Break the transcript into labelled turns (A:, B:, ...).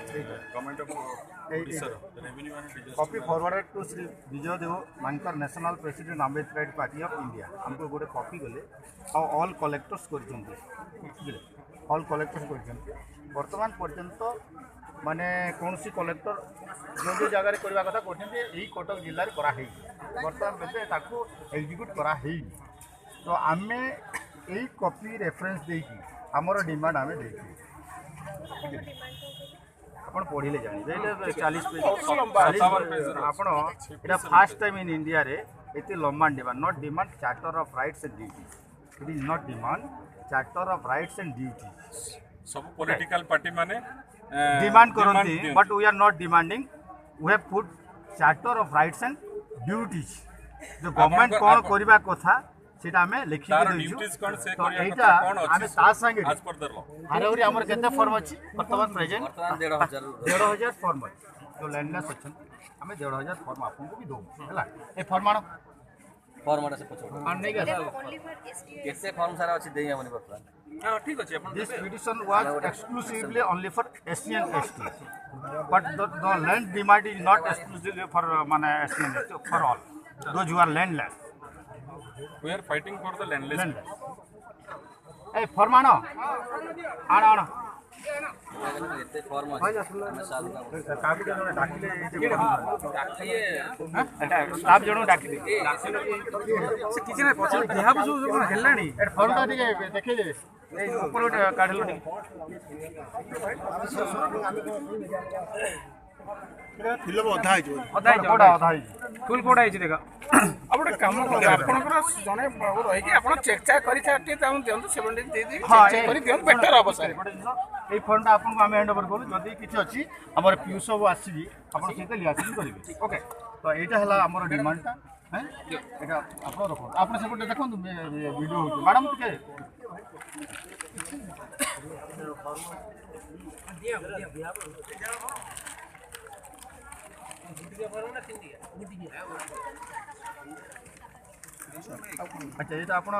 A: Government of Odisha revenue and disaster
B: copy forwarded to Shri Vijay Dev Mankar national president Ambedkar party of India हमको गोटे copy गले all collectors all collectors बर्तमान पर्यंत माने कौन सी कलेक्टर जो जो जगह करवा कथा करते यही कटक जिले में कराई बर्तमान बेले ताकू एग्जीक्यूट कराई तो आम यही कॉपी रेफरेंस देकी आमर डिमांड आम दे आप पढ़े जाने 40 पेज आपण एटा फर्स्ट टाइम इन इंडिया रे एते लंबा demand not demand charter of rights and duties it is not demand charter of rights and duties
A: सब पॉलिटिकल पार्टी माने
B: डिमांड करती but we are not demanding we have put charter of rights and duties जो government कौन करबा कथा सेटा हमें लिखि
A: ड्यूटीज कोन से
B: तो
A: करिया
B: एटा
A: कोन
B: हमें
A: अछि
B: ता संगे
A: आज पर दरलो
B: हारेवरी हमर केते फॉर्म अछि वर्तमान प्रेजेंट 1,500 फॉर्म अछि जो लैंडलेस अछि हमें 1,500 फॉर्म आपन को भी दो हला ए फॉर्म आनो
C: फॉर्म से पछो
B: आन नहीं गया
C: केसे फॉर्म सारा अछि देई हमनी बतला
A: हां ठीक अछि अपन
B: This petition was exclusively only for SC and ST, but the land demand is not exclusively for SC and ST, for all those who are landless.
A: we are fighting for the landless
B: Hey, formano, ano.
C: एते form अछि साल का
B: काफी जन डाकिले staff जन डाकिले से किछि नै पछे देहा बुझु कोन हेलानी ए फॉर्म ता देखे दे ए ऊपर काढलो नी फिल्म अधा है
D: फुल कोड आइछि देखा अब गोटे काम आपनकर जने रही कि आपन चेक चाक करि थाटे ताऊ दियंतु 70 दे दे
B: हां
D: चेक करि दियंतु बेटर अवसर
B: ए फंड आपन को हमें हैंड ओवर करू जदी किछि अछि हमर पीयू सब आसीबी आपन सेते लियासिन करिवे ओके तो एटा हला हमर डिमांड ता हैं एटा आपन रखो आपन सेपटे देखो वीडियो होची मैडम के अच्छा ये तो आपण